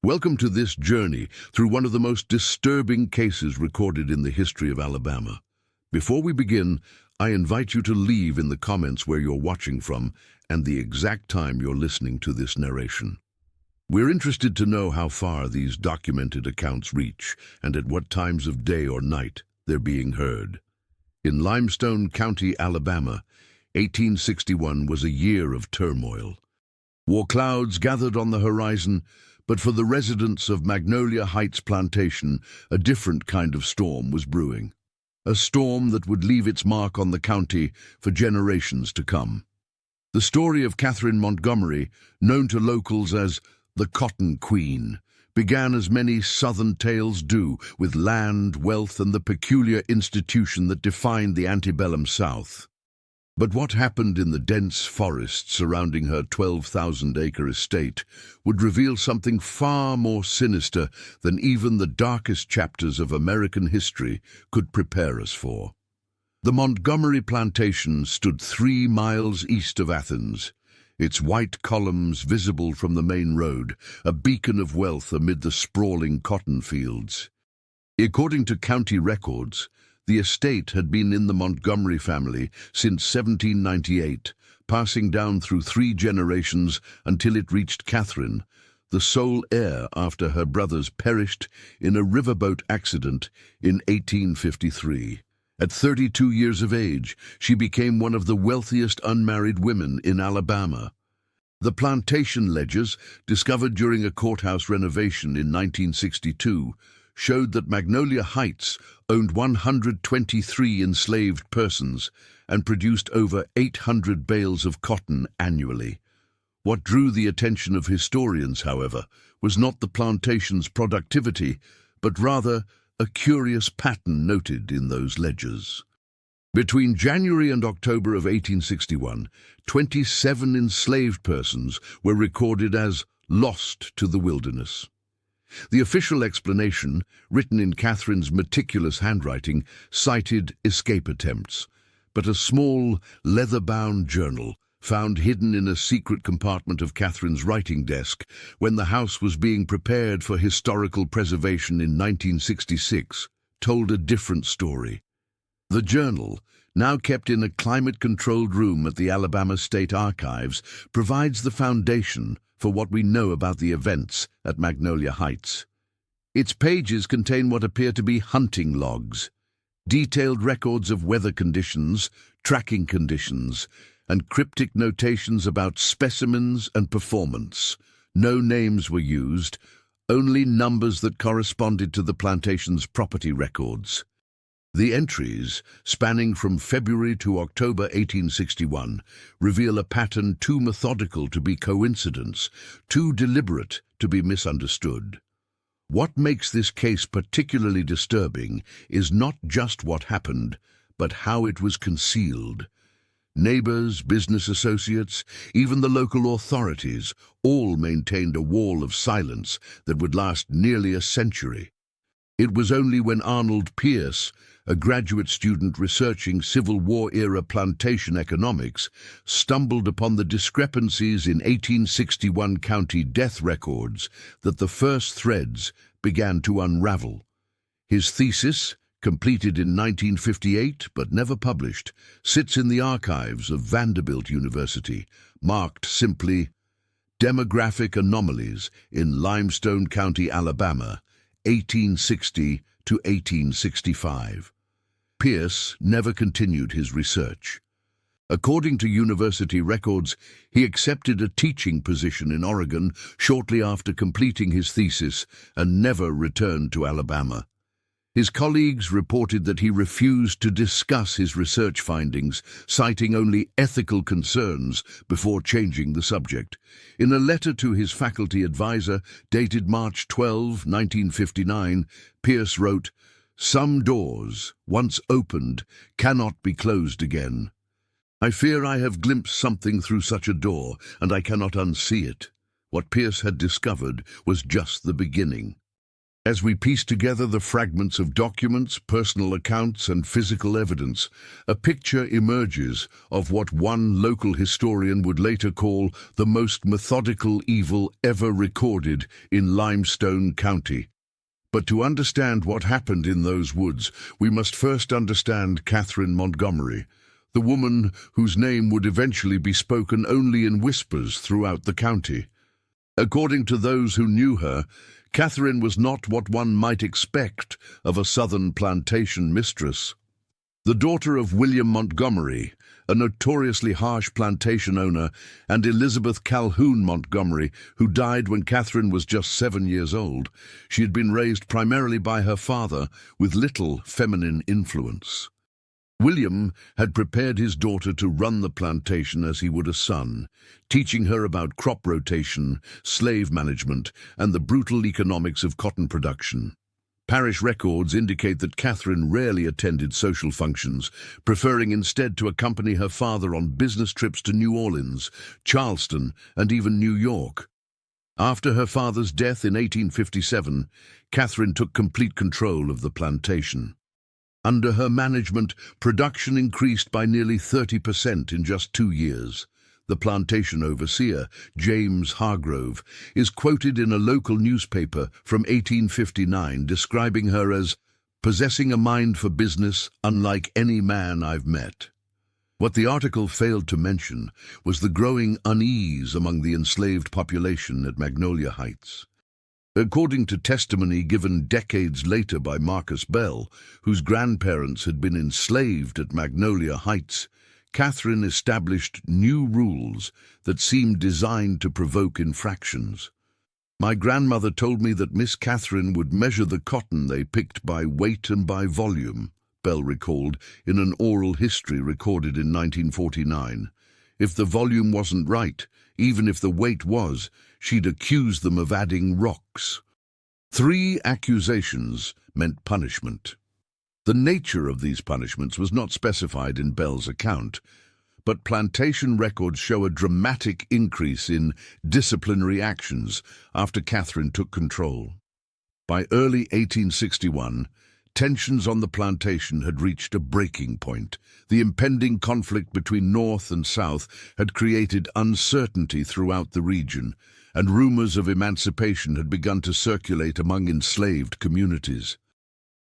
Welcome to this journey through one of the most disturbing cases recorded in the history of Alabama. Before we begin, I invite you to leave in the comments where you're watching from and the exact time you're listening to this narration. We're interested to know how far these documented accounts reach and at what times of day or night they're being heard. In Limestone County, Alabama, 1861 was a year of turmoil. War clouds gathered on the horizon, but for the residents of Magnolia Heights Plantation, a different kind of storm was brewing. A storm that would leave its mark on the county for generations to come. The story of Katherine Montgomery, known to locals as the Cotton Queen, began as many Southern tales do, with land, wealth, and the peculiar institution that defined the antebellum South. But what happened in the dense forests surrounding her 12,000-acre estate would reveal something far more sinister than even the darkest chapters of American history could prepare us for. The Montgomery plantation stood 3 miles east of Athens, its white columns visible from the main road, a beacon of wealth amid the sprawling cotton fields. According to county records, the estate had been in the Montgomery family since 1798, passing down through 3 generations until it reached Katherine, the sole heir after her brothers perished in a riverboat accident in 1853. At 32 years of age, she became one of the wealthiest unmarried women in Alabama. The plantation ledgers, discovered during a courthouse renovation in 1962, showed that Magnolia Heights owned 123 enslaved persons and produced over 800 bales of cotton annually. What drew the attention of historians, however, was not the plantation's productivity, but rather a curious pattern noted in those ledgers. Between January and October of 1861, 27 enslaved persons were recorded as lost to the wilderness. The official explanation, written in Katherine's meticulous handwriting, cited escape attempts, but a small, leather-bound journal, found hidden in a secret compartment of Katherine's writing desk when the house was being prepared for historical preservation in 1966, told a different story. The journal, now kept in a climate-controlled room at the Alabama State Archives, provides the foundation for what we know about the events at Magnolia Heights. Its pages contain what appear to be hunting logs, detailed records of weather conditions, tracking conditions, and cryptic notations about specimens and performance. No names were used, only numbers that corresponded to the plantation's property records. The entries, spanning from February to October 1861, reveal a pattern too methodical to be coincidence, too deliberate to be misunderstood. What makes this case particularly disturbing is not just what happened, but how it was concealed. Neighbors, business associates, even the local authorities, all maintained a wall of silence that would last nearly a century. It was only when Arnold Pierce, a graduate student researching Civil War-era plantation economics, stumbled upon the discrepancies in 1861 county death records that the first threads began to unravel. His thesis, completed in 1958 but never published, sits in the archives of Vanderbilt University, marked simply Demographic Anomalies in Limestone County, Alabama, 1860 to 1865. Pierce never continued his research. According to university records, he accepted a teaching position in Oregon shortly after completing his thesis and never returned to Alabama. His colleagues reported that he refused to discuss his research findings, citing only ethical concerns before changing the subject. In a letter to his faculty advisor, dated March 12, 1959, Pierce wrote, "Some doors, once opened, cannot be closed again. I fear I have glimpsed something through such a door, and I cannot unsee it." What Pierce had discovered was just the beginning. As we piece together the fragments of documents, personal accounts, and physical evidence, a picture emerges of what one local historian would later call the most methodical evil ever recorded in Limestone County. But to understand what happened in those woods, we must first understand Katherine Montgomery, the woman whose name would eventually be spoken only in whispers throughout the county. According to those who knew her, Katherine was not what one might expect of a southern plantation mistress. The daughter of William Montgomery, a notoriously harsh plantation owner, and Elizabeth Calhoun Montgomery, who died when Katherine was just 7 years old, she had been raised primarily by her father with little feminine influence. William had prepared his daughter to run the plantation as he would a son, teaching her about crop rotation, slave management, and the brutal economics of cotton production. Parish records indicate that Katherine rarely attended social functions, preferring instead to accompany her father on business trips to New Orleans, Charleston, and even New York. After her father's death in 1857, Katherine took complete control of the plantation. Under her management, production increased by nearly 30% in just 2 years. The plantation overseer, James Hargrove, is quoted in a local newspaper from 1859 describing her as possessing a mind for business unlike any man I've met. What the article failed to mention was the growing unease among the enslaved population at Magnolia Heights. According to testimony given decades later by Marcus Bell, whose grandparents had been enslaved at Magnolia Heights, Katherine established new rules that seemed designed to provoke infractions. "My grandmother told me that Miss Katherine would measure the cotton they picked by weight and by volume," Bell recalled in an oral history recorded in 1949. "If the volume wasn't right, even if the weight was, she'd accuse them of adding rocks." 3 accusations meant punishment. The nature of these punishments was not specified in Bell's account, but plantation records show a dramatic increase in disciplinary actions after Katherine took control. By early 1861, tensions on the plantation had reached a breaking point. The impending conflict between North and South had created uncertainty throughout the region, and rumors of emancipation had begun to circulate among enslaved communities.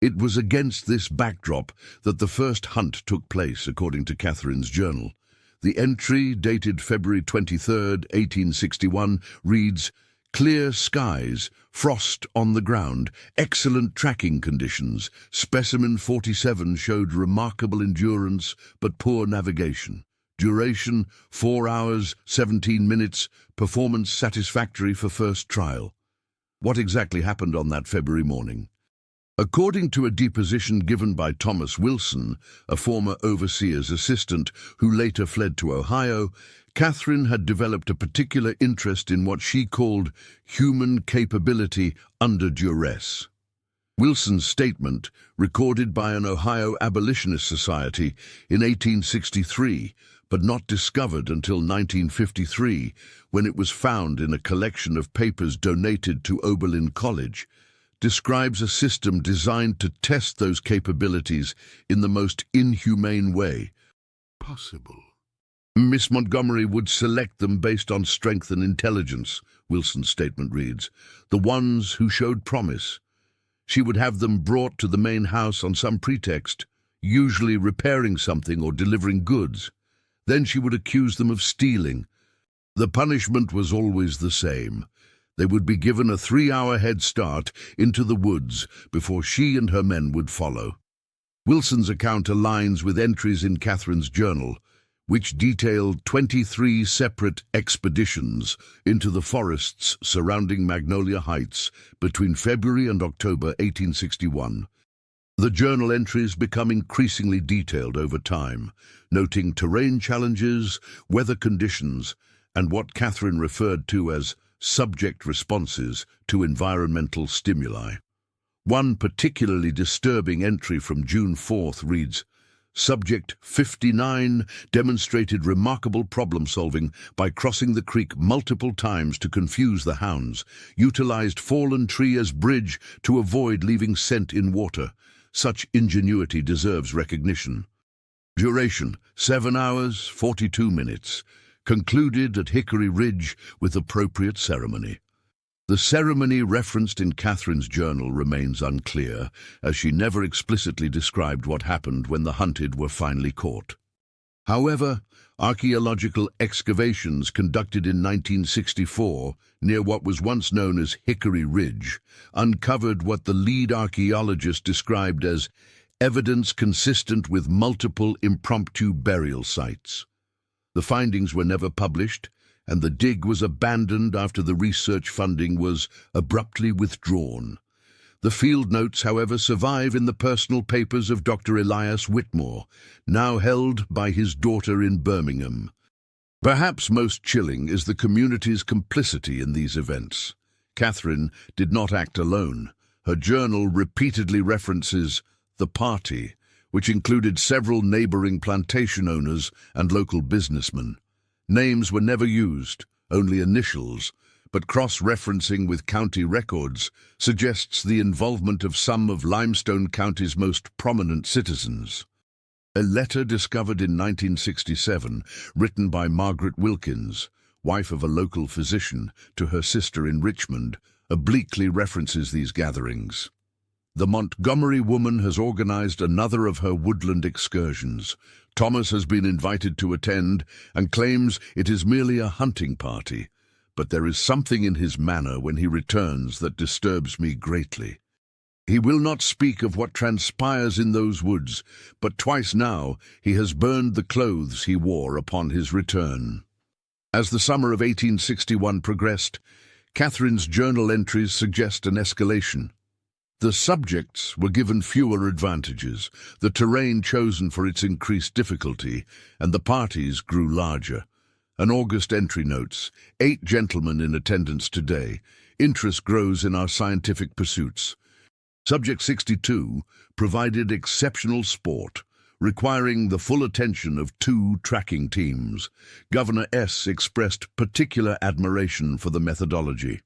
It was against this backdrop that the first hunt took place, according to Katherine's journal. The entry, dated February 23, 1861, reads, "Clear skies, frost on the ground, excellent tracking conditions. Specimen 47 showed remarkable endurance but poor navigation. Duration, 4 hours, 17 minutes. Performance satisfactory for first trial." What exactly happened on that February morning? According to a deposition given by Thomas Wilson, a former overseer's assistant who later fled to Ohio, Katherine had developed a particular interest in what she called human capability under duress. Wilson's statement, recorded by an Ohio Abolitionist Society in 1863, but not discovered until 1953, when it was found in a collection of papers donated to Oberlin College, describes a system designed to test those capabilities in the most inhumane way possible. Miss Montgomery would select them based on strength and intelligence, Wilson's statement reads, the ones who showed promise. She would have them brought to the main house on some pretext, usually repairing something or delivering goods. Then she would accuse them of stealing. The punishment was always the same. They would be given a 3-hour head start into the woods before she and her men would follow. Wilson's account aligns with entries in Katherine's journal, which detailed 23 separate expeditions into the forests surrounding Magnolia Heights between February and October 1861. The journal entries become increasingly detailed over time, noting terrain challenges, weather conditions, and what Katherine referred to as subject responses to environmental stimuli. One particularly disturbing entry from June 4th reads, Subject 59 demonstrated remarkable problem-solving by crossing the creek multiple times to confuse the hounds, utilized fallen tree as bridge to avoid leaving scent in water. Such ingenuity deserves recognition. Duration 7 hours, 42 minutes. Concluded at Hickory Ridge with appropriate ceremony. The ceremony referenced in Katherine's journal remains unclear, as she never explicitly described what happened when the hunted were finally caught. However, archaeological excavations conducted in 1964 near what was once known as Hickory Ridge uncovered what the lead archaeologist described as evidence consistent with multiple impromptu burial sites. The findings were never published, and the dig was abandoned after the research funding was abruptly withdrawn. The field notes, however, survive in the personal papers of Dr. Elias Whitmore, now held by his daughter in Birmingham. Perhaps most chilling is the community's complicity in these events. Katherine did not act alone. Her journal repeatedly references the party, which included several neighboring plantation owners and local businessmen. Names were never used, only initials, but cross-referencing with county records suggests the involvement of some of Limestone County's most prominent citizens. A letter discovered in 1967, written by Margaret Wilkins, wife of a local physician, to her sister in Richmond, obliquely references these gatherings. The Montgomery woman has organized another of her woodland excursions. Thomas has been invited to attend and claims it is merely a hunting party, but there is something in his manner when he returns that disturbs me greatly. He will not speak of what transpires in those woods, but twice now he has burned the clothes he wore upon his return. As the summer of 1861 progressed, Katherine's journal entries suggest an escalation. The subjects were given fewer advantages, the terrain chosen for its increased difficulty, and the parties grew larger. An August entry notes, 8 gentlemen in attendance today. Interest grows in our scientific pursuits. Subject 62 provided exceptional sport, requiring the full attention of 2 tracking teams. Governor S. expressed particular admiration for the methodology.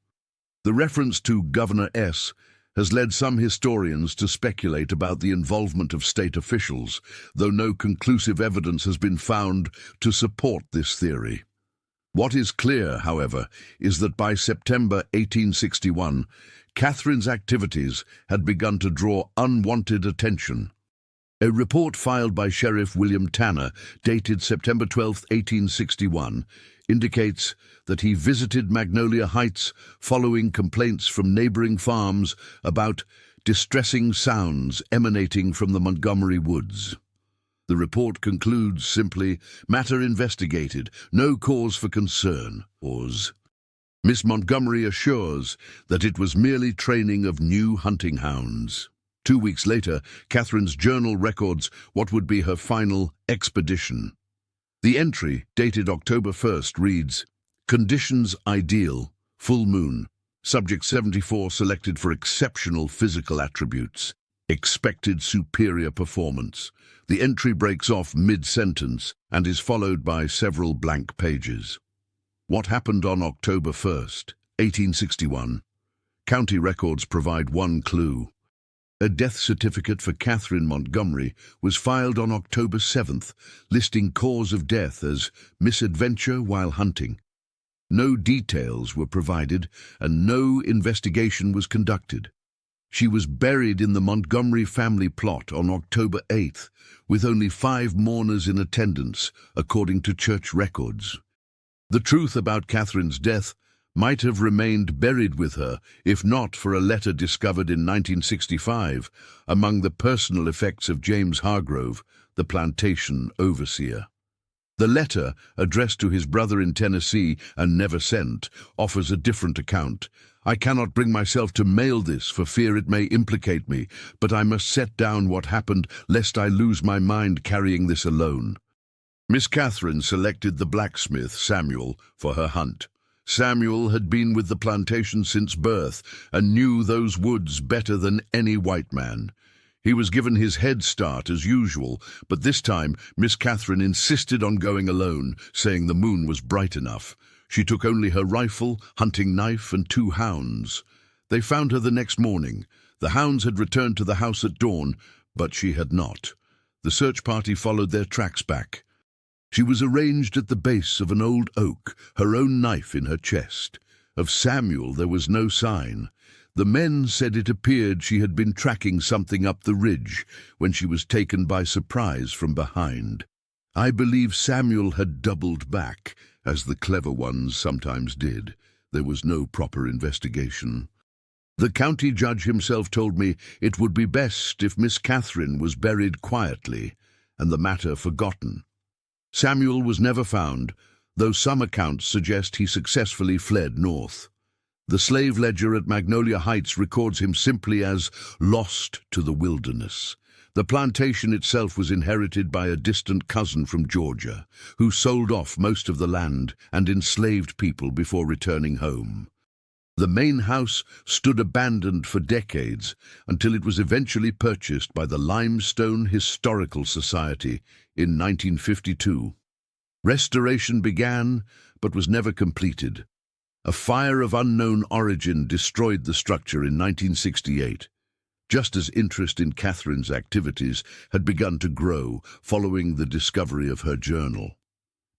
The reference to Governor S. has led some historians to speculate about the involvement of state officials, though no conclusive evidence has been found to support this theory. What is clear, however, is that by September 1861, Katherine's activities had begun to draw unwanted attention. A report filed by Sheriff William Tanner, dated September 12, 1861, indicates that he visited Magnolia Heights following complaints from neighboring farms about distressing sounds emanating from the Montgomery woods. The report concludes simply, matter investigated, no cause for concern. Miss Montgomery assures that it was merely training of new hunting hounds. 2 weeks later, Katherine's journal records what would be her final expedition. The entry, dated October 1st, reads, "Conditions ideal, full moon. Subject 74 selected for exceptional physical attributes. Expected superior performance." The entry breaks off mid-sentence and is followed by several blank pages. What happened on October 1st, 1861? County records provide one clue. A death certificate for Katherine Montgomery was filed on October 7th, listing cause of death as misadventure while hunting. No details were provided and no investigation was conducted. She was buried in the Montgomery family plot on October 8th, with only 5 mourners in attendance, according to church records. The truth about Katherine's death might have remained buried with her if not for a letter discovered in 1965 among the personal effects of James Hargrove, the plantation overseer. The letter, addressed to his brother in Tennessee and never sent, offers a different account. "I cannot bring myself to mail this for fear it may implicate me, but I must set down what happened lest I lose my mind carrying this alone." Miss Katherine selected the blacksmith, Samuel, for her hunt. Samuel had been with the plantation since birth and knew those woods better than any white man. He was given his head start as usual, but this time Miss Catherine insisted on going alone, saying the moon was bright enough. She took only her rifle, hunting knife, and 2 hounds. They found her the next morning. The hounds had returned to the house at dawn, but she had not. The search party followed their tracks back. She was arranged at the base of an old oak, her own knife in her chest. Of Samuel there was no sign. The men said it appeared she had been tracking something up the ridge when she was taken by surprise from behind. I believe Samuel had doubled back, as the clever ones sometimes did. There was no proper investigation. The county judge himself told me it would be best if Miss Catherine was buried quietly and the matter forgotten. Samuel was never found, though some accounts suggest he successfully fled north. The slave ledger at Magnolia Heights records him simply as lost to the wilderness. The plantation itself was inherited by a distant cousin from Georgia, who sold off most of the land and enslaved people before returning home. The main house stood abandoned for decades until it was eventually purchased by the Limestone Historical Society in 1952. Restoration began, but was never completed. A fire of unknown origin destroyed the structure in 1968, just as interest in Catherine's activities had begun to grow following the discovery of her journal.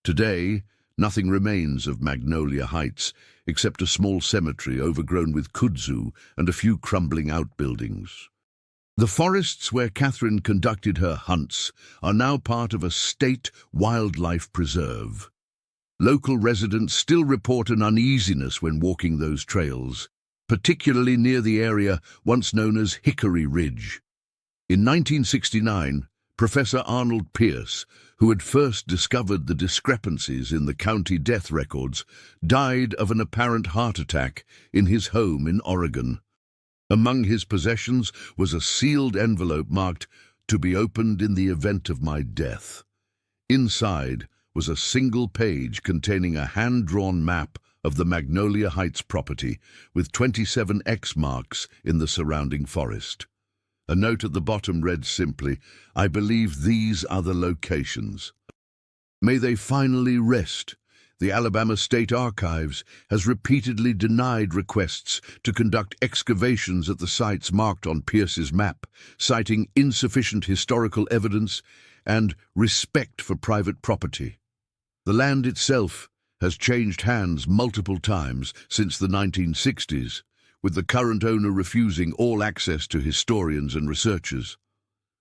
Today, nothing remains of Magnolia Heights except a small cemetery overgrown with kudzu and a few crumbling outbuildings. The forests where Katherine conducted her hunts are now part of a state wildlife preserve. Local residents still report an uneasiness when walking those trails, particularly near the area once known as Hickory Ridge. In 1969, Professor Arnold Pierce, who had first discovered the discrepancies in the county death records, died of an apparent heart attack in his home in Oregon. Among his possessions was a sealed envelope marked, "To be opened in the event of my death." Inside was a single page containing a hand-drawn map of the Magnolia Heights property, with 27 X marks in the surrounding forest. A note at the bottom read simply, "I believe these are the locations." May they finally rest. The Alabama State Archives has repeatedly denied requests to conduct excavations at the sites marked on Pierce's map, citing insufficient historical evidence and respect for private property. The land itself has changed hands multiple times since the 1960s, with the current owner refusing all access to historians and researchers.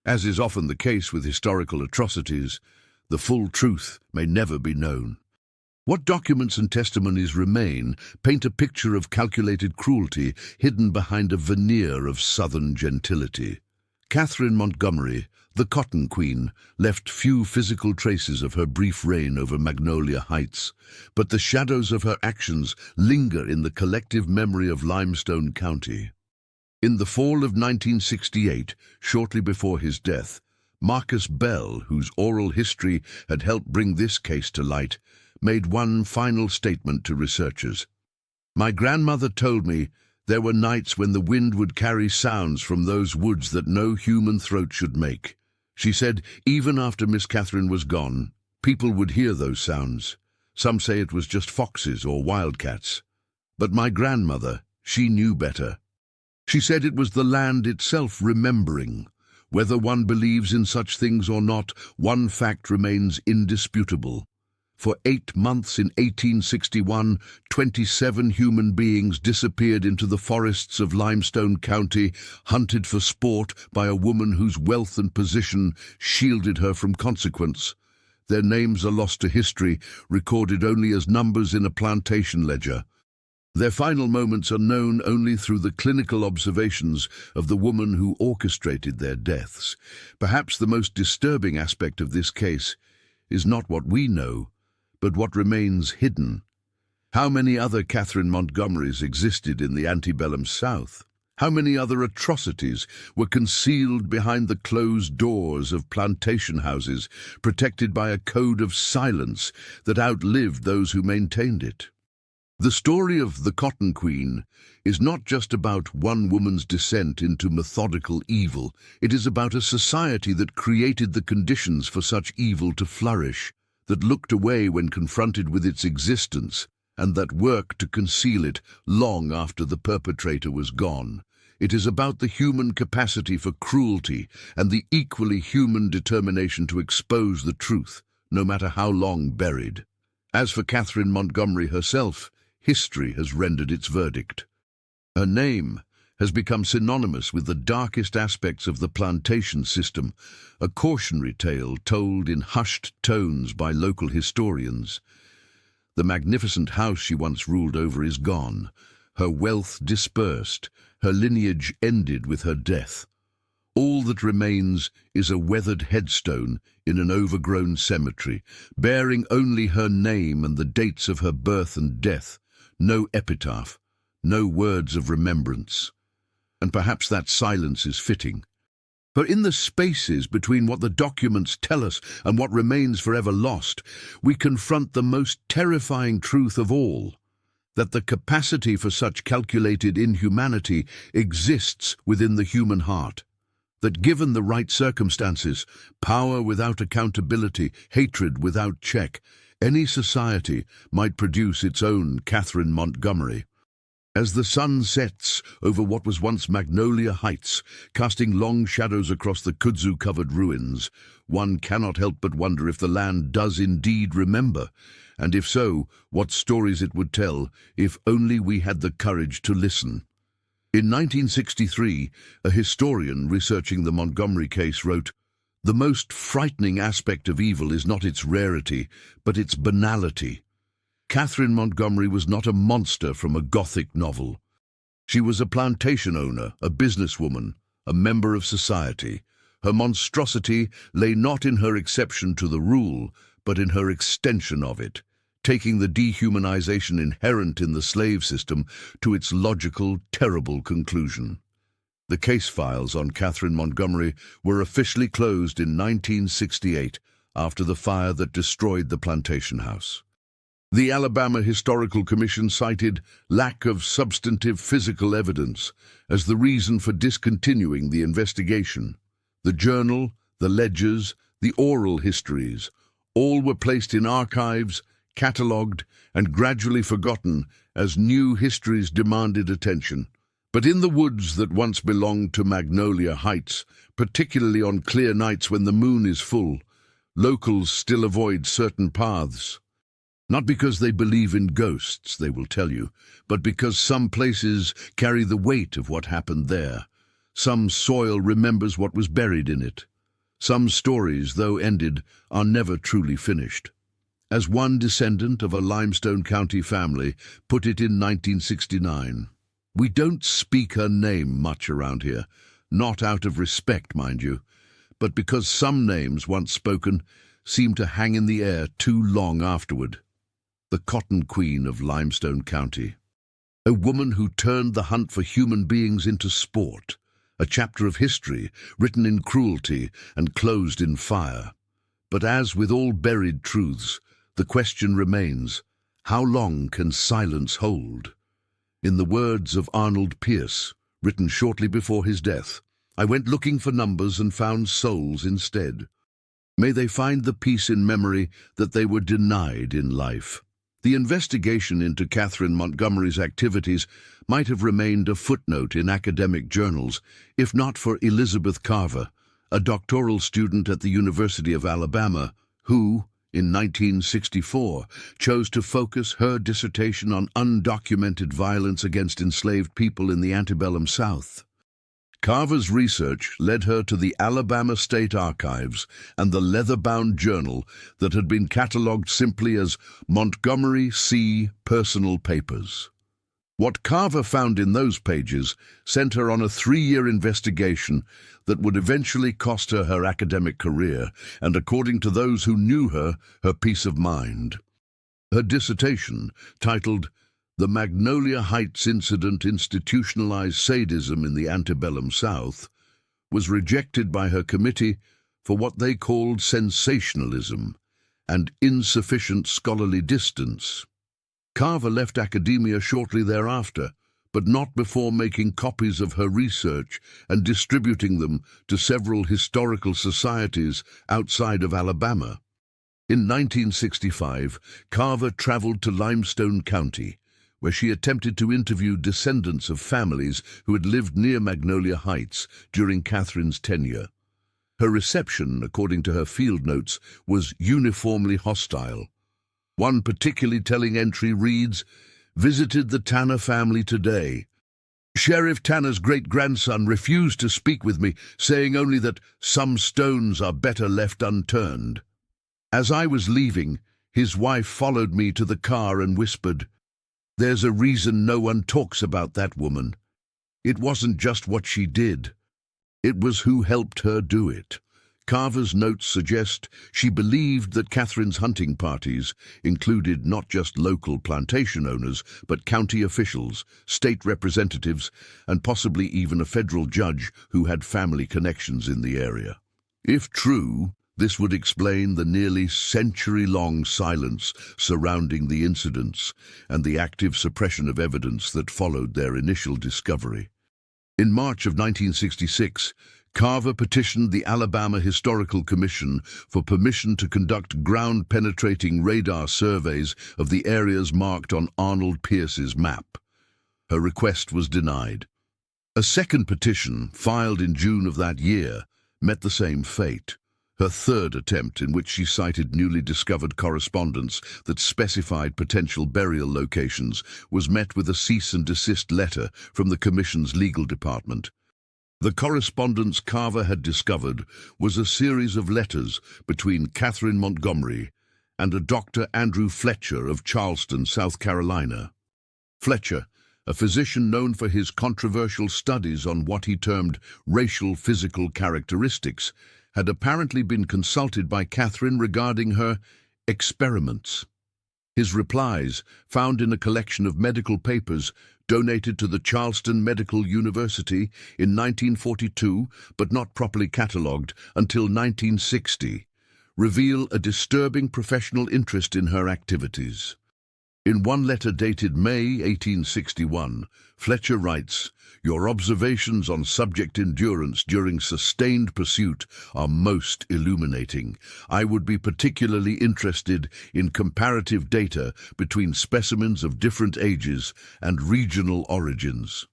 As is often the case with historical atrocities, the full truth may never be known. What documents and testimonies remain paint a picture of calculated cruelty hidden behind a veneer of Southern gentility. Katherine Montgomery, the Cotton Queen, left few physical traces of her brief reign over Magnolia Heights, but the shadows of her actions linger in the collective memory of Limestone County. In the fall of 1968, shortly before his death, Marcus Bell, whose oral history had helped bring this case to light, made one final statement to researchers. "My grandmother told me there were nights when the wind would carry sounds from those woods that no human throat should make. She said even after Miss Catherine was gone, people would hear those sounds. Some say it was just foxes or wildcats. But my grandmother, she knew better. She said it was the land itself remembering. Whether one believes in such things or not, one fact remains indisputable. For 8 months in 1861, 27 human beings disappeared into the forests of Limestone County, hunted for sport by a woman whose wealth and position shielded her from consequence. Their names are lost to history, recorded only as numbers in a plantation ledger. Their final moments are known only through the clinical observations of the woman who orchestrated their deaths. Perhaps the most disturbing aspect of this case is not what we know, but what remains hidden. How many other Katherine Montgomerys existed in the antebellum South? How many other atrocities were concealed behind the closed doors of plantation houses, protected by a code of silence that outlived those who maintained it? The story of the Cotton Queen is not just about one woman's descent into methodical evil. It is about a society that created the conditions for such evil to flourish, that looked away when confronted with its existence, and that worked to conceal it long after the perpetrator was gone. It is about the human capacity for cruelty and the equally human determination to expose the truth, no matter how long buried. As for Katherine Montgomery herself, history has rendered its verdict. Her name has become synonymous with the darkest aspects of the plantation system, a cautionary tale told in hushed tones by local historians. The magnificent house she once ruled over is gone, her wealth dispersed, her lineage ended with her death. All that remains is a weathered headstone in an overgrown cemetery, bearing only her name and the dates of her birth and death. No epitaph, no words of remembrance. And perhaps that silence is fitting. For in the spaces between what the documents tell us and what remains forever lost, we confront the most terrifying truth of all, that the capacity for such calculated inhumanity exists within the human heart. That given the right circumstances, power without accountability, hatred without check, any society might produce its own Katherine Montgomery. As the sun sets over what was once Magnolia Heights, casting long shadows across the kudzu-covered ruins, one cannot help but wonder if the land does indeed remember, and if so, what stories it would tell if only we had the courage to listen. In 1963, a historian researching the Montgomery case wrote, "The most frightening aspect of evil is not its rarity, but its banality." Katherine Montgomery was not a monster from a Gothic novel. She was a plantation owner, a businesswoman, a member of society. Her monstrosity lay not in her exception to the rule, but in her extension of it, taking the dehumanization inherent in the slave system to its logical, terrible conclusion. The case files on Katherine Montgomery were officially closed in 1968 after the fire that destroyed the plantation house. The Alabama Historical Commission cited lack of substantive physical evidence as the reason for discontinuing the investigation. The journal, the ledgers, the oral histories, all were placed in archives, catalogued, and gradually forgotten as new histories demanded attention. But in the woods that once belonged to Magnolia Heights, particularly on clear nights when the moon is full, locals still avoid certain paths. Not because they believe in ghosts, they will tell you, but because some places carry the weight of what happened there. Some soil remembers what was buried in it. Some stories, though ended, are never truly finished. As one descendant of a Limestone County family put it in 1969, "We don't speak her name much around here, not out of respect, mind you, but because some names once spoken seem to hang in the air too long afterward." The Cotton Queen of Limestone County. A woman who turned the hunt for human beings into sport, a chapter of history written in cruelty and closed in fire. But as with all buried truths, the question remains, how long can silence hold? In the words of Arnold Pierce, written shortly before his death, "I went looking for numbers and found souls instead. May they find the peace in memory that they were denied in life." The investigation into Katherine Montgomery's activities might have remained a footnote in academic journals, if not for Elizabeth Carver, a doctoral student at the University of Alabama, who, in 1964, chose to focus her dissertation on undocumented violence against enslaved people in the antebellum South. Carver's research led her to the Alabama State Archives and the leather-bound journal that had been catalogued simply as Montgomery C. Personal Papers. What Carver found in those pages sent her on a 3-year investigation that would eventually cost her her academic career and, according to those who knew her peace of mind. Her dissertation, titled "The Magnolia Heights Incident Institutionalized Sadism in the Antebellum South," was rejected by her committee for what they called sensationalism and insufficient scholarly distance. Carver left academia shortly thereafter, but not before making copies of her research and distributing them to several historical societies outside of Alabama. In 1965, Carver traveled to Limestone County, where she attempted to interview descendants of families who had lived near Magnolia Heights during Katherine's tenure. Her reception, according to her field notes, was uniformly hostile. One particularly telling entry reads, "Visited the Tanner family today. Sheriff Tanner's great-grandson refused to speak with me, saying only that some stones are better left unturned. As I was leaving, his wife followed me to the car and whispered, 'There's a reason no one talks about that woman. It wasn't just what she did. It was who helped her do it.'" Carver's notes suggest she believed that Katherine's hunting parties included not just local plantation owners, but county officials, state representatives, and possibly even a federal judge who had family connections in the area. If true, this would explain the nearly century-long silence surrounding the incidents and the active suppression of evidence that followed their initial discovery. In March of 1966, Carver petitioned the Alabama Historical Commission for permission to conduct ground-penetrating radar surveys of the areas marked on Arnold Pierce's map. Her request was denied. A second petition, filed in June of that year, met the same fate. Her third attempt, in which she cited newly discovered correspondence that specified potential burial locations, was met with a cease-and-desist letter from the Commission's legal department. The correspondence Carver had discovered was a series of letters between Katherine Montgomery and a Dr. Andrew Fletcher of Charleston, South Carolina. Fletcher, a physician known for his controversial studies on what he termed racial physical characteristics, had apparently been consulted by Katherine regarding her experiments. His replies, found in a collection of medical papers donated to the Charleston Medical University in 1942 but not properly catalogued until 1960, reveal a disturbing professional interest in her activities. In one letter dated May 1861, Fletcher writes, "Your observations on subject endurance during sustained pursuit are most illuminating. I would be particularly interested in comparative data between specimens of different ages and regional origins.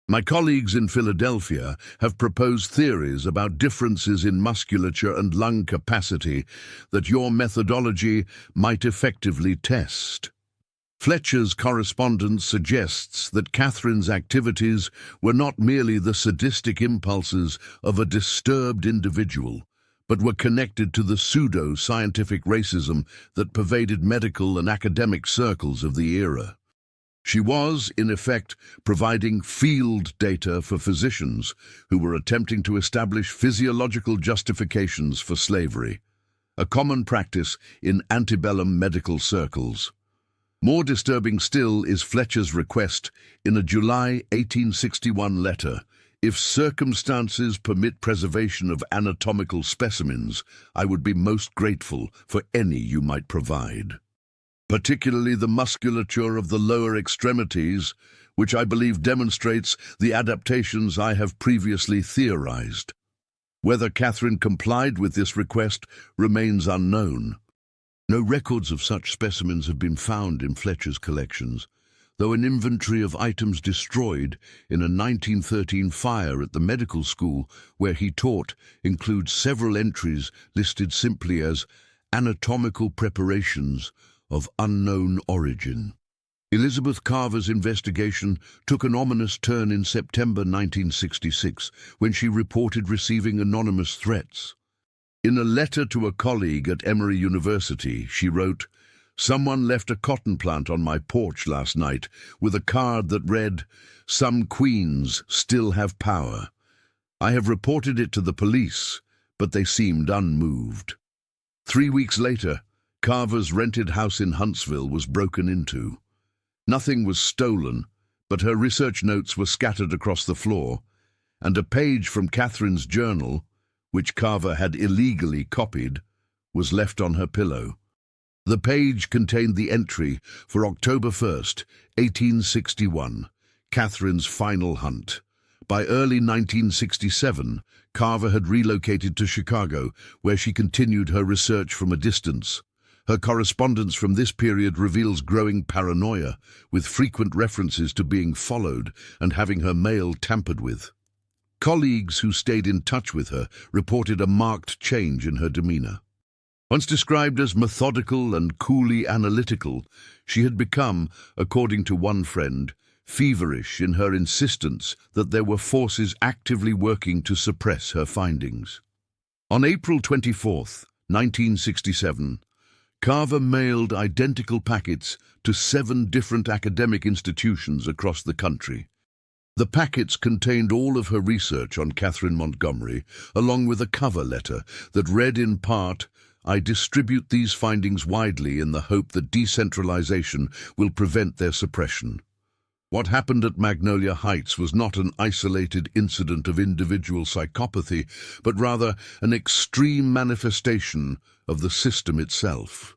My colleagues in Philadelphia have proposed theories about differences in musculature and lung capacity that your methodology might effectively test." Fletcher's correspondence suggests that Katherine's activities were not merely the sadistic impulses of a disturbed individual, but were connected to the pseudo-scientific racism that pervaded medical and academic circles of the era. She was, in effect, providing field data for physicians who were attempting to establish physiological justifications for slavery, a common practice in antebellum medical circles. More disturbing still is Fletcher's request in a July 1861 letter, "If circumstances permit preservation of anatomical specimens, I would be most grateful for any you might provide. Particularly the musculature of the lower extremities, which I believe demonstrates the adaptations I have previously theorized." Whether Katherine complied with this request remains unknown. No records of such specimens have been found in Fletcher's collections, though an inventory of items destroyed in a 1913 fire at the medical school where he taught includes several entries listed simply as anatomical preparations of unknown origin. Elizabeth Carver's investigation took an ominous turn in September 1966 when she reported receiving anonymous threats. In a letter to a colleague at Emory University, she wrote, "Someone left a cotton plant on my porch last night with a card that read, 'Some queens still have power.' I have reported it to the police, but they seemed unmoved." 3 weeks later, Carver's rented house in Huntsville was broken into. Nothing was stolen, but her research notes were scattered across the floor, and a page from Katherine's journal, which Carver had illegally copied, was left on her pillow. The page contained the entry for October 1st, 1861, Catherine's final hunt. By early 1967, Carver had relocated to Chicago, where she continued her research from a distance. Her correspondence from this period reveals growing paranoia, with frequent references to being followed and having her mail tampered with. Colleagues who stayed in touch with her reported a marked change in her demeanor. Once described as methodical and coolly analytical, she had become, according to one friend, feverish in her insistence that there were forces actively working to suppress her findings. On April 24th, 1967, Carver mailed identical packets to 7 different academic institutions across the country. The packets contained all of her research on Katherine Montgomery, along with a cover letter that read in part, "I distribute these findings widely in the hope that decentralization will prevent their suppression." What happened at Magnolia Heights was not an isolated incident of individual psychopathy, but rather an extreme manifestation of the system itself.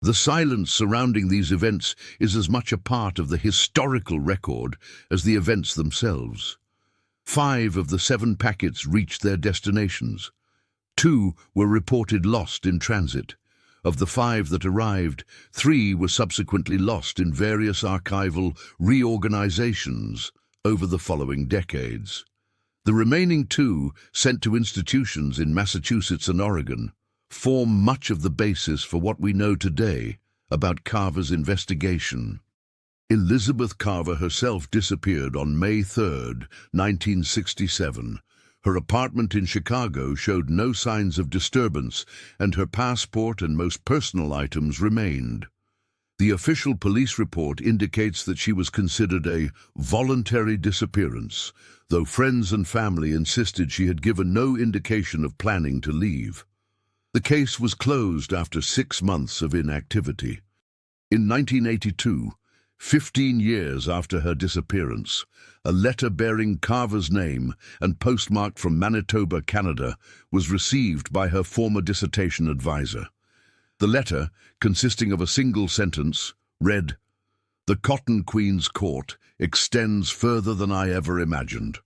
The silence surrounding these events is as much a part of the historical record as the events themselves. 5 of the 7 packets reached their destinations. 2 were reported lost in transit. Of the 5 that arrived, 3 were subsequently lost in various archival reorganizations over the following decades. The remaining 2, sent to institutions in Massachusetts and Oregon, form much of the basis for what we know today about Carver's investigation. Elizabeth Carver herself disappeared on May 3rd, 1967. Her apartment in Chicago showed no signs of disturbance, and her passport and most personal items remained. The official police report indicates that she was considered a voluntary disappearance, though friends and family insisted she had given no indication of planning to leave. The case was closed after 6 months of inactivity. In 1982, 15 years after her disappearance, a letter bearing Carver's name and postmarked from Manitoba, Canada, was received by her former dissertation advisor. The letter, consisting of a single sentence, read, "The Cotton Queen's court extends further than I ever imagined."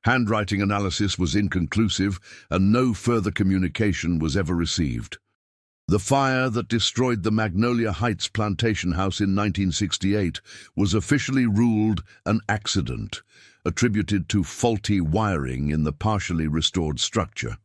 Handwriting analysis was inconclusive, and no further communication was ever received. The fire that destroyed the Magnolia Heights plantation house in 1968 was officially ruled an accident, attributed to faulty wiring in the partially restored structure.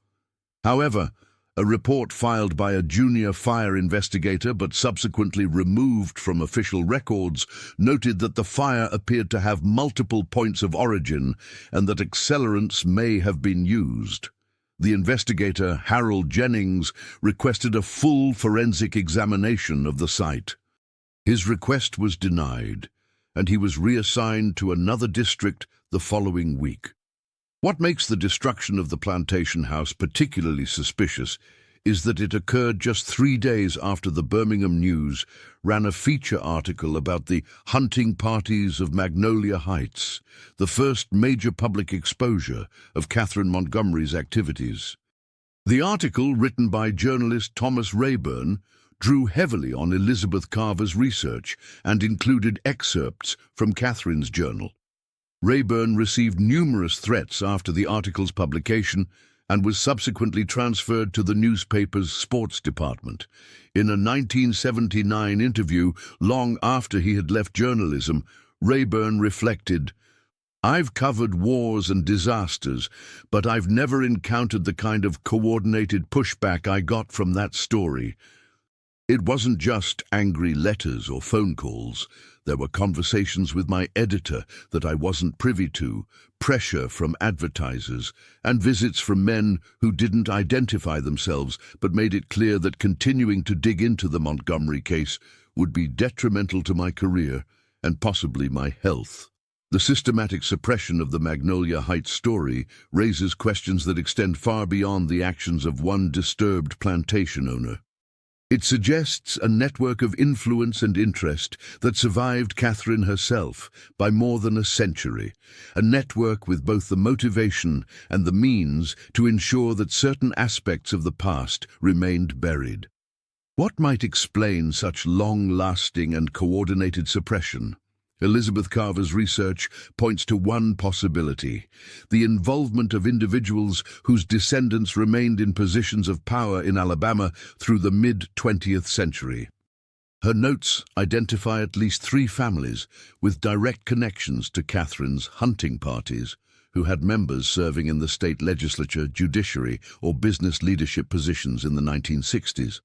However, a report filed by a junior fire investigator but subsequently removed from official records noted that the fire appeared to have multiple points of origin and that accelerants may have been used. The investigator, Harold Jennings, requested a full forensic examination of the site. His request was denied, and he was reassigned to another district the following week. What makes the destruction of the plantation house particularly suspicious is that it occurred just 3 days after the Birmingham News ran a feature article about the hunting parties of Magnolia Heights, the first major public exposure of Katherine Montgomery's activities. The article, written by journalist Thomas Rayburn, drew heavily on Elizabeth Carver's research and included excerpts from Katherine's journal. Rayburn received numerous threats after the article's publication and was subsequently transferred to the newspaper's sports department. In a 1979 interview, long after he had left journalism, Rayburn reflected, "I've covered wars and disasters, but I've never encountered the kind of coordinated pushback I got from that story. It wasn't just angry letters or phone calls. There were conversations with my editor that I wasn't privy to, pressure from advertisers, and visits from men who didn't identify themselves but made it clear that continuing to dig into the Montgomery case would be detrimental to my career and possibly my health." The systematic suppression of the Magnolia Heights story raises questions that extend far beyond the actions of one disturbed plantation owner. It suggests a network of influence and interest that survived Katherine herself by more than a century, a network with both the motivation and the means to ensure that certain aspects of the past remained buried. What might explain such long-lasting and coordinated suppression? Elizabeth Carver's research points to one possibility: the involvement of individuals whose descendants remained in positions of power in Alabama through the mid-20th century. Her notes identify at least 3 families with direct connections to Katherine's hunting parties, who had members serving in the state legislature, judiciary, or business leadership positions in the 1960s.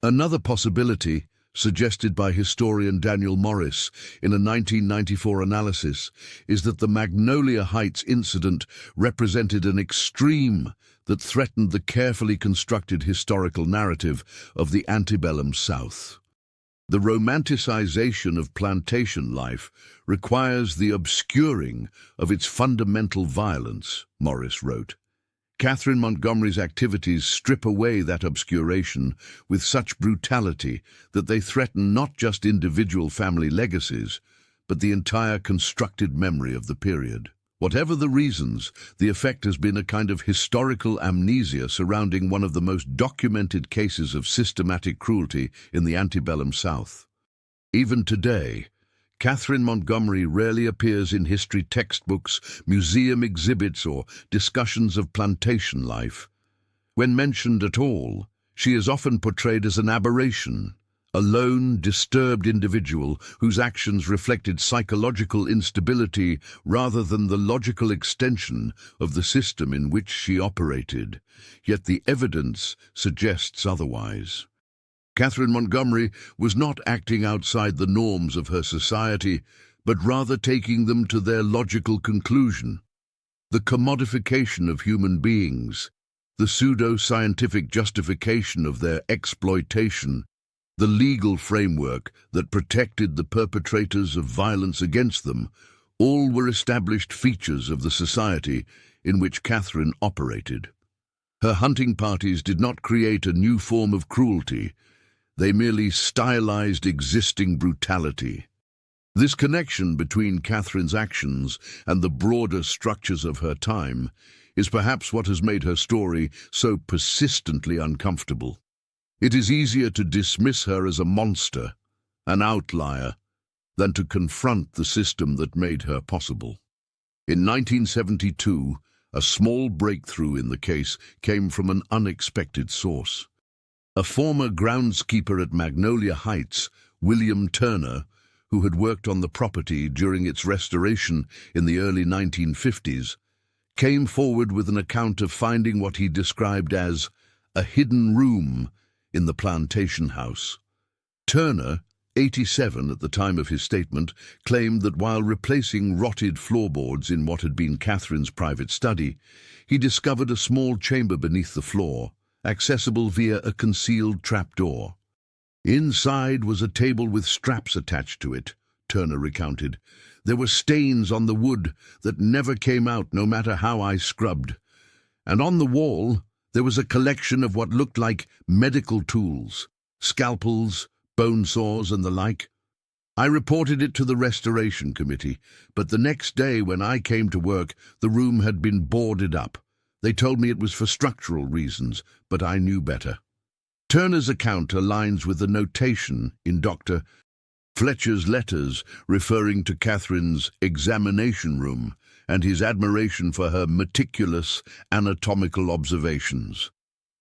Another possibility, suggested by historian Daniel Morris in a 1994 analysis, is that the Magnolia Heights incident represented an extreme that threatened the carefully constructed historical narrative of the antebellum South. The romanticization of plantation life requires the obscuring of its fundamental violence, Morris wrote. Katherine Montgomery's activities strip away that obscuration with such brutality that they threaten not just individual family legacies, but the entire constructed memory of the period. Whatever the reasons, the effect has been a kind of historical amnesia surrounding one of the most documented cases of systematic cruelty in the antebellum South. Even today, Katherine Montgomery rarely appears in history textbooks, museum exhibits, or discussions of plantation life. When mentioned at all, she is often portrayed as an aberration, a lone, disturbed individual whose actions reflected psychological instability rather than the logical extension of the system in which she operated. Yet the evidence suggests otherwise. Katherine Montgomery was not acting outside the norms of her society, but rather taking them to their logical conclusion. The commodification of human beings, the pseudo-scientific justification of their exploitation, the legal framework that protected the perpetrators of violence against them, all were established features of the society in which Katherine operated. Her hunting parties did not create a new form of cruelty. They merely stylized existing brutality. This connection between Katherine's actions and the broader structures of her time is perhaps what has made her story so persistently uncomfortable. It is easier to dismiss her as a monster, an outlier, than to confront the system that made her possible. In 1972, a small breakthrough in the case came from an unexpected source. A former groundskeeper at Magnolia Heights, William Turner, who had worked on the property during its restoration in the early 1950s, came forward with an account of finding what he described as a hidden room in the plantation house. Turner, 87 at the time of his statement, claimed that while replacing rotted floorboards in what had been Katherine's private study, he discovered a small chamber beneath the floor, accessible via a concealed trapdoor. Inside was a table with straps attached to it, Turner recounted. There were stains on the wood that never came out no matter how I scrubbed. And on the wall, there was a collection of what looked like medical tools, scalpels, bone saws, and the like. I reported it to the restoration committee, but the next day when I came to work, the room had been boarded up. They told me it was for structural reasons, but I knew better. Turner's account aligns with the notation in Dr. Fletcher's letters referring to Katherine's examination room and his admiration for her meticulous anatomical observations.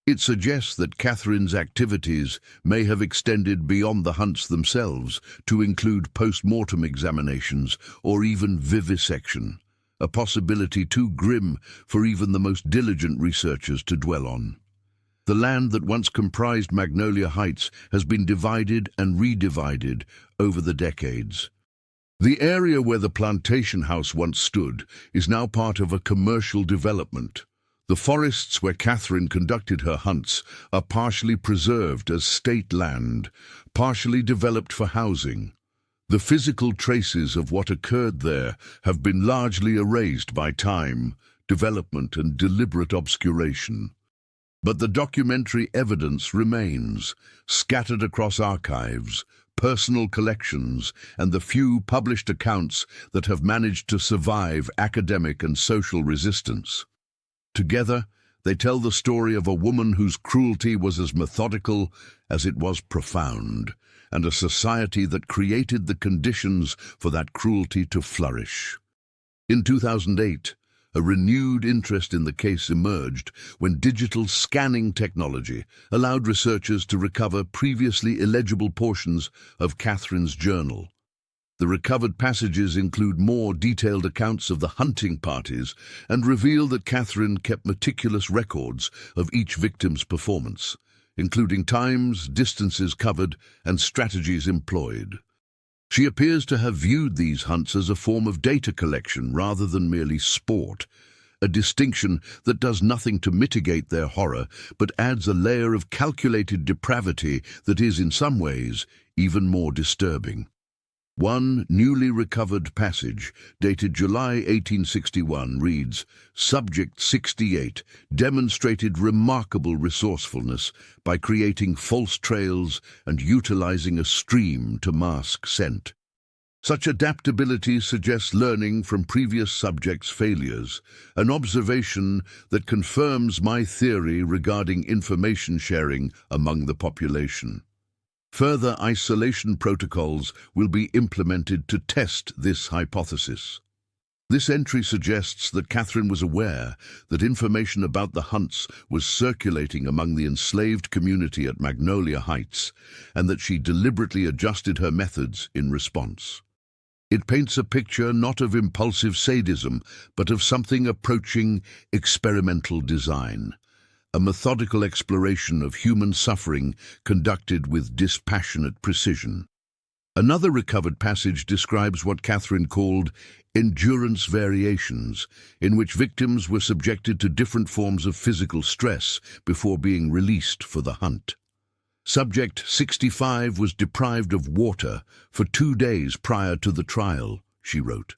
It suggests that Katherine's activities may have extended beyond the hunts themselves to include post-mortem examinations or even vivisection, a possibility too grim for even the most diligent researchers to dwell on. The land that once comprised Magnolia Heights has been divided and redivided over the decades. The area where the plantation house once stood is now part of a commercial development. The forests where Katherine conducted her hunts are partially preserved as state land, partially developed for housing. The physical traces of what occurred there have been largely erased by time, development, and deliberate obscuration. But the documentary evidence remains, scattered across archives, personal collections, and the few published accounts that have managed to survive academic and social resistance. Together, They tell the story of a woman whose cruelty was as methodical as it was profound, and a society that created the conditions for that cruelty to flourish. In 2008, a renewed interest in the case emerged when digital scanning technology allowed researchers to recover previously illegible portions of Katherine's journal. The recovered passages include more detailed accounts of the hunting parties and reveal that Katherine kept meticulous records of each victim's performance, including times, distances covered, and strategies employed. She appears to have viewed these hunts as a form of data collection rather than merely sport, a distinction that does nothing to mitigate their horror but adds a layer of calculated depravity that is, in some ways, even more disturbing. One newly recovered passage, dated July 1861, reads, "Subject 68 demonstrated remarkable resourcefulness by creating false trails and utilizing a stream to mask scent. Such adaptability suggests learning from previous subjects' failures, an observation that confirms my theory regarding information sharing among the population. Further isolation protocols will be implemented to test this hypothesis." This entry suggests that Katherine was aware that information about the hunts was circulating among the enslaved community at Magnolia Heights, and that she deliberately adjusted her methods in response. It paints a picture not of impulsive sadism, but of something approaching experimental design. A methodical exploration of human suffering conducted with dispassionate precision. Another recovered passage describes what Katherine called endurance variations, in which victims were subjected to different forms of physical stress before being released for the hunt. Subject 65 was deprived of water for 2 days prior to the trial, she wrote.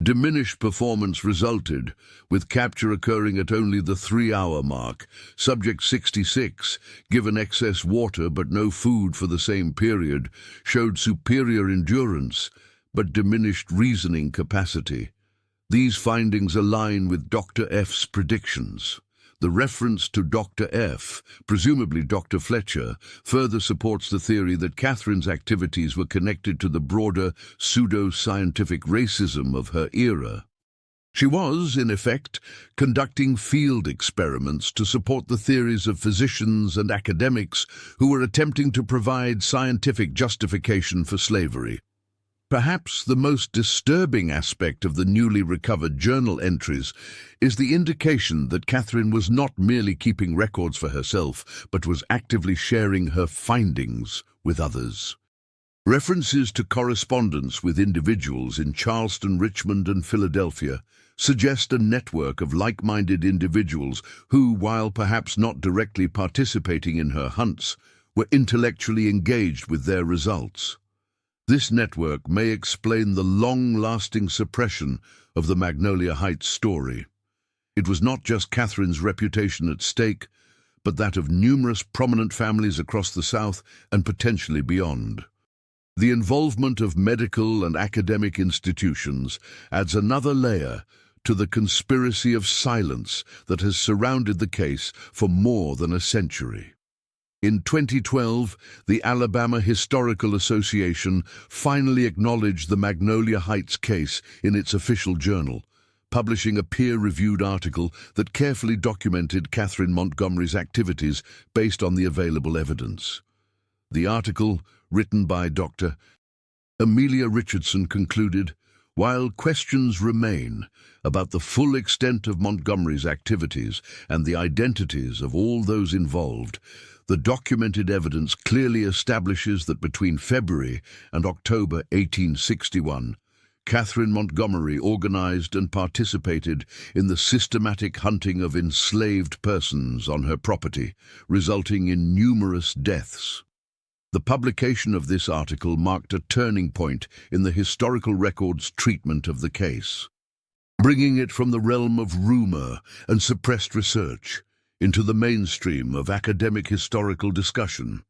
Diminished performance resulted, with capture occurring at only the 3-hour mark. Subject 66, given excess water but no food for the same period, showed superior endurance but diminished reasoning capacity. These findings align with Dr. F's predictions. The reference to Dr. F, presumably Dr. Fletcher, further supports the theory that Katherine's activities were connected to the broader pseudo-scientific racism of her era. She was, in effect, conducting field experiments to support the theories of physicians and academics who were attempting to provide scientific justification for slavery. Perhaps the most disturbing aspect of the newly recovered journal entries is the indication that Katherine was not merely keeping records for herself, but was actively sharing her findings with others. References to correspondence with individuals in Charleston, Richmond, and Philadelphia suggest a network of like-minded individuals who, while perhaps not directly participating in her hunts, were intellectually engaged with their results. This network may explain the long-lasting suppression of the Magnolia Heights story. It was not just Katherine's reputation at stake, but that of numerous prominent families across the South and potentially beyond. The involvement of medical and academic institutions adds another layer to the conspiracy of silence that has surrounded the case for more than a century. In 2012, the Alabama Historical Association finally acknowledged the Magnolia Heights case in its official journal, publishing a peer-reviewed article that carefully documented Katherine Montgomery's activities based on the available evidence. The article, written by Dr. Amelia Richardson, concluded, "While questions remain about the full extent of Montgomery's activities and the identities of all those involved, the documented evidence clearly establishes that between February and October 1861, Katherine Montgomery organized and participated in the systematic hunting of enslaved persons on her property, resulting in numerous deaths." The publication of this article marked a turning point in the historical record's treatment of the case, bringing it from the realm of rumor and suppressed research into the mainstream of academic historical discussion.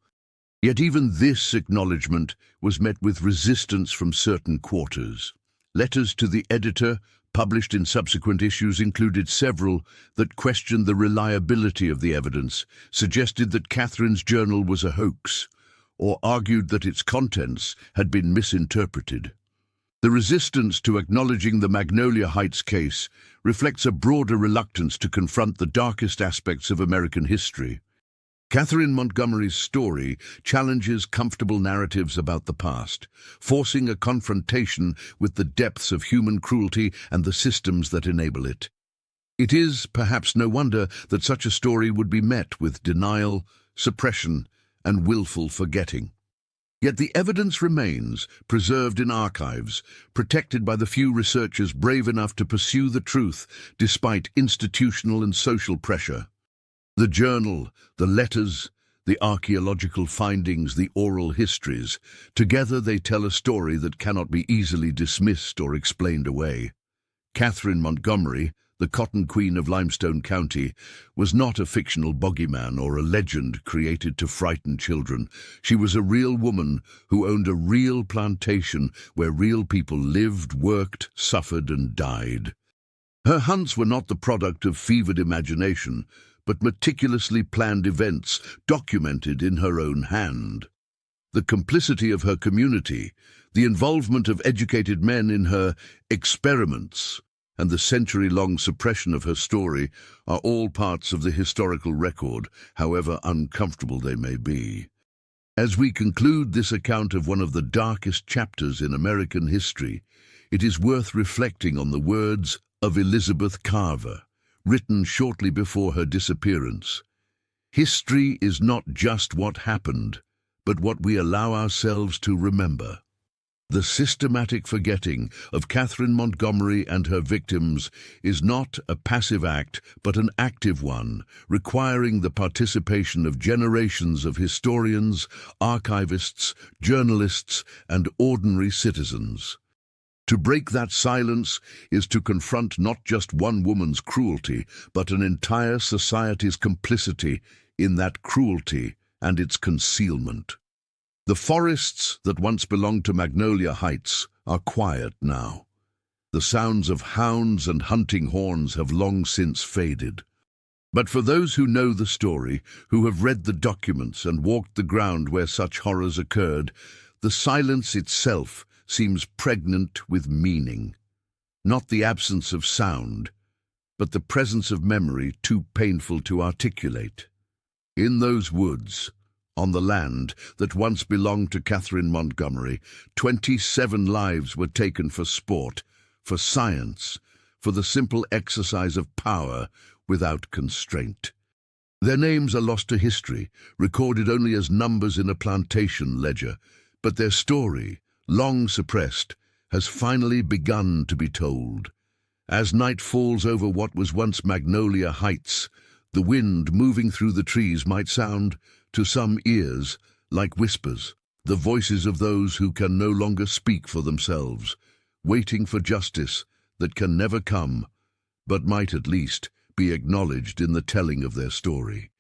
Yet even this acknowledgement was met with resistance from certain quarters. Letters to the editor, published in subsequent issues, included several that questioned the reliability of the evidence, suggested that Katherine's journal was a hoax, or argued that its contents had been misinterpreted. The resistance to acknowledging the Magnolia Heights case reflects a broader reluctance to confront the darkest aspects of American history. Katherine Montgomery's story challenges comfortable narratives about the past, forcing a confrontation with the depths of human cruelty and the systems that enable it. It is perhaps no wonder that such a story would be met with denial, suppression, and willful forgetting. Yet the evidence remains, preserved in archives, protected by the few researchers brave enough to pursue the truth despite institutional and social pressure. The journal, the letters, the archaeological findings, the oral histories, together they tell a story that cannot be easily dismissed or explained away. Katherine Montgomery, the Cotton Queen of Limestone County, was not a fictional boogeyman or a legend created to frighten children. She was a real woman who owned a real plantation where real people lived, worked, suffered, and died. Her hunts were not the product of fevered imagination, but meticulously planned events documented in her own hand. The complicity of her community, the involvement of educated men in her experiments, and the century-long suppression of her story are all parts of the historical record, however uncomfortable they may be. As we conclude this account of one of the darkest chapters in American history, it is worth reflecting on the words of Elizabeth Carver, written shortly before her disappearance. History is not just what happened, but what we allow ourselves to remember. The systematic forgetting of Katherine Montgomery and her victims is not a passive act, but an active one, requiring the participation of generations of historians, archivists, journalists, and ordinary citizens. To break that silence is to confront not just one woman's cruelty, but an entire society's complicity in that cruelty and its concealment. The forests that once belonged to Magnolia Heights are quiet now. The sounds of hounds and hunting horns have long since faded. But for those who know the story, who have read the documents and walked the ground where such horrors occurred, the silence itself seems pregnant with meaning. Not the absence of sound, but the presence of memory too painful to articulate. In those woods, on the land that once belonged to Katherine Montgomery, 27 lives were taken for sport, for science, for the simple exercise of power without constraint. Their names are lost to history, recorded only as numbers in a plantation ledger, but their story, long suppressed, has finally begun to be told. As night falls over what was once Magnolia Heights, the wind moving through the trees might sound, to some ears, like whispers, the voices of those who can no longer speak for themselves, waiting for justice that can never come, but might at least be acknowledged in the telling of their story.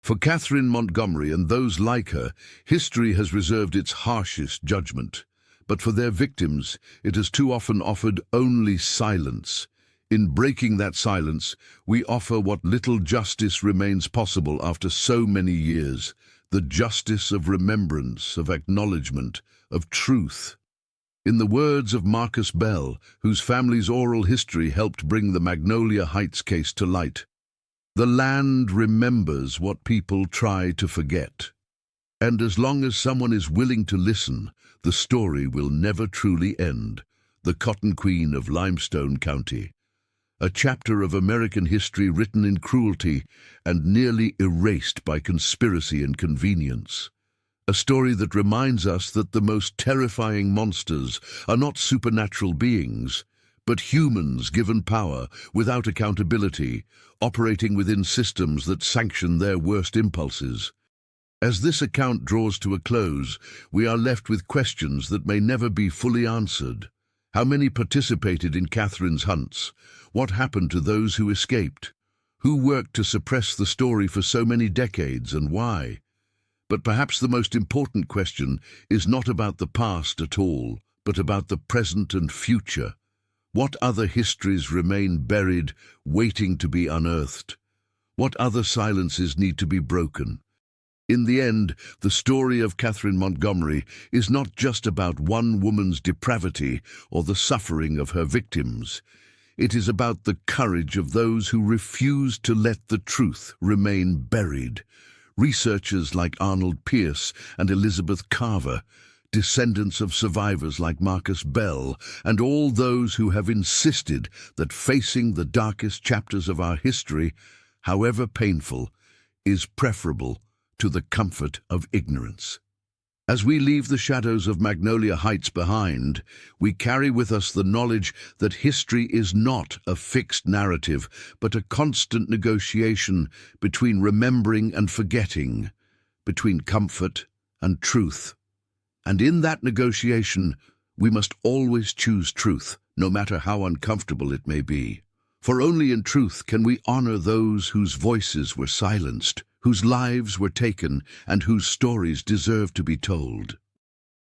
For Katherine Montgomery and those like her, history has reserved its harshest judgment. But for their victims, it has too often offered only silence. In breaking that silence, we offer what little justice remains possible after so many years, the justice of remembrance, of acknowledgement, of truth. In the words of Marcus Bell, whose family's oral history helped bring the Magnolia Heights case to light, "The land remembers what people try to forget. And as long as someone is willing to listen, the story will never truly end." The Cotton Queen of Limestone County. A chapter of American history written in cruelty and nearly erased by conspiracy and convenience. A story that reminds us that the most terrifying monsters are not supernatural beings, but humans given power without accountability, operating within systems that sanction their worst impulses. As this account draws to a close, we are left with questions that may never be fully answered. How many participated in Katherine's hunts? What happened to those who escaped? Who worked to suppress the story for so many decades, and why? But perhaps the most important question is not about the past at all, but about the present and future. What other histories remain buried, waiting to be unearthed? What other silences need to be broken? In the end, the story of Katherine Montgomery is not just about one woman's depravity or the suffering of her victims. It is about the courage of those who refuse to let the truth remain buried. Researchers like Arnold Pierce and Elizabeth Carver, descendants of survivors like Marcus Bell, and all those who have insisted that facing the darkest chapters of our history, however painful, is preferable to the comfort of ignorance. As we leave the shadows of Magnolia Heights behind, we carry with us the knowledge that history is not a fixed narrative, but a constant negotiation between remembering and forgetting, between comfort and truth. And in that negotiation, we must always choose truth, no matter how uncomfortable it may be. For only in truth can we honor those whose voices were silenced, whose lives were taken, and whose stories deserve to be told.